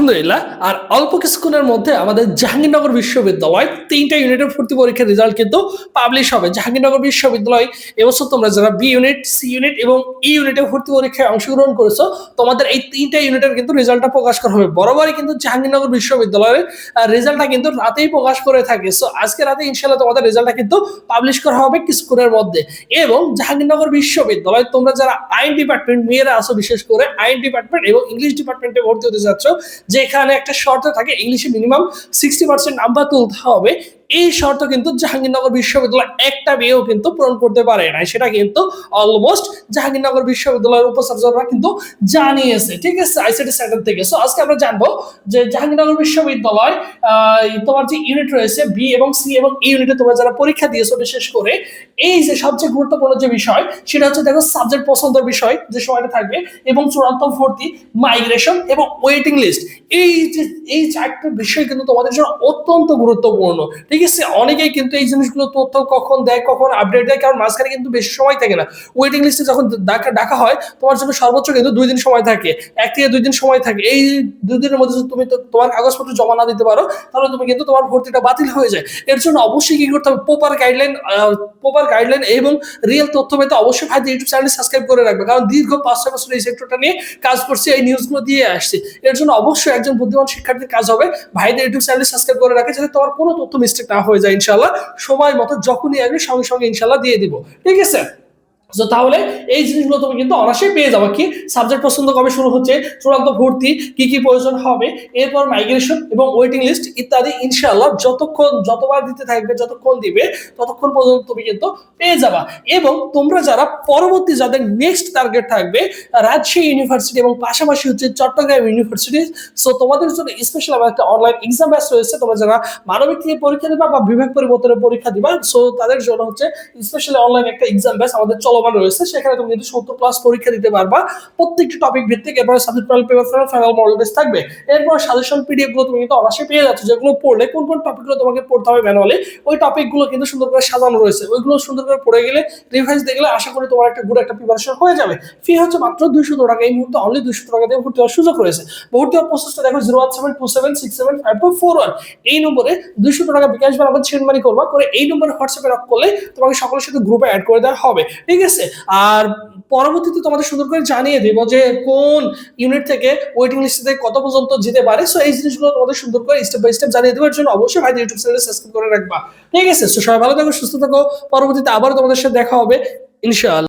আলহামদুলিল্লাহ। আর অল্প কিছুক্ষণের মধ্যে আমাদের জাহাঙ্গীরনগর বিশ্ববিদ্যালয় ৩ টা ইউনিটের ভর্তি পরীক্ষার রেজাল্ট কিন্তু পাবলিশ হবে। জাহাঙ্গীরনগর বিশ্ববিদ্যালয় এবছর তোমরা যারা বি ইউনিট, সি ইউনিট এবং ই ইউনিটে ভর্তি পরীক্ষায় অংশগ্রহণ করেছো, তোমাদের এই ৩ টা ইউনিটের কিন্তু রেজাল্টটা প্রকাশ করা হবে। বরাবরই কিন্তু জাহাঙ্গীরনগর বিশ্ববিদ্যালয়ের রেজাল্টটা কিন্তু রাতেই প্রকাশ করে থাকে। সো আজকে রাতে ইনশাআল্লাহ তোমাদের রেজাল্টটা কিন্তু পাবলিশ করা হবে কিছুক্ষণের মধ্যে। এবং জাহাঙ্গীরনগর বিশ্ববিদ্যালয় তোমরা যারা আইন ডিপার্টমেন্ট মেয়েরা আছো, বিশেষ করে আইন ডিপার্টমেন্ট এবং ইংলিশ ডিপার্টমেন্টে ভর্তি হতে যাচ্ছ, যেখানে একটা শর্ত থাকে ইংলিশে মিনিমাম 60% নাম্বার তুলতে হবে। এই শর্ত কিন্তু জাহাঙ্গীরনগর বিশ্ববিদ্যালয় একটা মেয়েও কিন্তু পূরণ করতে পারে না, সেটা কিন্তু অলমোস্ট জাহাঙ্গীরনগর বিশ্ববিদ্যালয়ের উপাচার্যরা কিন্তু জানিয়েছে, ঠিক আছে, আইসিটি সেন্টার থেকে। সো আজকে আমরা জানবো যে জাহাঙ্গীরনগর বিশ্ববিদ্যালয় তোমার যে ইউনিট রয়েছে বি এবং সি এবং ই ইউনিটে তোমরা যারা পরীক্ষা দিয়েছো, বিশেষ করে এই যে সবচেয়ে গুরুত্বপূর্ণ যে বিষয় সেটা হচ্ছে দেখো সাবজেক্ট পছন্দের বিষয় যে সময়টা থাকবে এবং চূড়ান্ত ভর্তি, মাইগ্রেশন এবং ওয়েটিং লিস্ট। এই চারটি বিষয় কিন্তু তোমাদের জন্য অত্যন্ত গুরুত্বপূর্ণ, ঠিক আছে। অনেকেই কিন্তু এই জিনিসগুলো তথ্য কখন দেয়, কখন আপডেট দেয়, কারণ মাঝখানে কিন্তু বেশি সময় থাকে না। ওয়েটিং লিস্টে যখন ডাকা হয় তোমার জন্য সর্বোচ্চ কিন্তু 2 দিন সময় থাকে, 1 থেকে 2 দিন সময় থাকে। এই 2 দিনের মধ্যে যদি তুমি তোমার কাগজপত্র জমা না দিতে পারো, তাহলে তুমি কিন্তু তোমার ভর্তিটা বাতিল হয়ে যায়। এর জন্য অবশ্যই কি করতে হবে, প্রপার গাইডলাইন এবং রিয়েল তথ্য পেতে অবশ্যই ভাই ইউটিউব চ্যানেল সাবস্ক্রাইব করে রাখবে, কারণ দীর্ঘ 5-6 বছর এই সেক্টরটা নিয়ে কাজ করছি, এই নিউজগুলো দিয়ে আসছি। এর জন্য অবশ্যই একজন বুদ্ধিমান শিক্ষার্থীর কাজ হবে ভাইদের ইউটিউব চ্যানেল সাবস্ক্রাইব করে রাখে, যাতে তোমার কোনো তথ্য মিস্টেক না হয়ে যায়। ইনশাআল্লাহ সময় মতো যখনই আসবে সঙ্গে সঙ্গে ইনশাআল্লাহ দিয়ে দিব, ঠিক আছে। তাহলে এই জিনিসগুলো তুমি কিন্তু অনায়াসে পেয়ে যাবে। কি সাবজেক্ট পছন্দ কবে শুরু হচ্ছে, চূড়ান্ত ভর্তি কি কি প্রয়োজন হবে, এরপর মাইগ্রেশন এবং ওয়েটিং লিস্ট ইত্যাদি ইনশাআল্লাহ যতবার দিতে থাকবে, যতক্ষণ দিবে ততক্ষণ পর্যন্ত তুমি কিন্তু পেয়ে যাবা। এবং তোমরা যারা পরবর্তী যাদের নেক্সট টার্গেট থাকবে রাজশাহী ইউনিভার্সিটি এবং পাশাপাশি হচ্ছে চট্টগ্রাম ইউনিভার্সিটি, সো তোমাদের জন্য স্পেশাল একটা অনলাইন এক্সাম ব্যাচ রয়েছে। তোমরা যারা মানবিক থেকে পরীক্ষা দিবা বা বিভাগ পরিবর্তনের পরীক্ষা দিবা, সো তাদের জন্য হচ্ছে স্পেশাল অনলাইন একটা এক্সাম ব্যাচ আমাদের চলমান রয়েছে। সেখানে তুমি কিন্তু 70+ পরীক্ষা দিতে পারবা প্রত্যেকটি টপিক ভিত্তিক। এরপরে subject paper final model test থাকবে। এরপর সাজেশন পিডিএফ গুলো তুমি কিন্তু অবশ্যই পেয়ে যাচ্ছ, যেগুলো পড়লে কোন কোন টপিকগুলো তোমাকে পড়তে হবে ম্যানুয়ালি, ওই টপিকগুলো কিন্তু সুন্দর করে সাজানো রয়েছে। ওইগুলো সুন্দর করে পড়ে গেলে, রিভাইজ দেখলে আশা করি তোমার একটা গুড একটা প্রিপারেশন হয়ে যাবে। ফি হচ্ছে মাত্র 200 টাকা। এই মুহূর্তে অনলি 200 টাকা দিয়ে ভর্তি হওয়ার সুযোগ রয়েছে। ভর্তি হওয়ার প্রসেসটা দেখো 01727675241 এই নম্বরে 200 টাকা বিকাশ বা আমাদের সেন্ড মানি করবা, করে এই নম্বরে হোয়াটসঅ্যাপে নক করলে তোমাকে সকলের সাথে গ্রুপে অ্যাড করে দেওয়া হবে, ঠিক আছে। আর পরবর্তীতে তোমাদের সুন্দর করে জানিয়ে দেবো যে কোন ইউনিট থেকে ওয়েটিং লিস্টে কত পর্যন্ত যেতে পারে। সো এই জিনিসগুলো তোমাদের সুন্দর করে স্টেপ বাই স্টেপ জানিয়ে দেবো। এর জন্য অবশ্যই ভাই ইউটিউব চ্যানেল সাবস্ক্রাইব করে রাখবা, ঠিক আছে। সো সবাই ভালো থাকো, সুস্থ থাকো। পরবর্তীতে আবার তোমাদের সাথে দেখা হবে ইনশাআল্লাহ।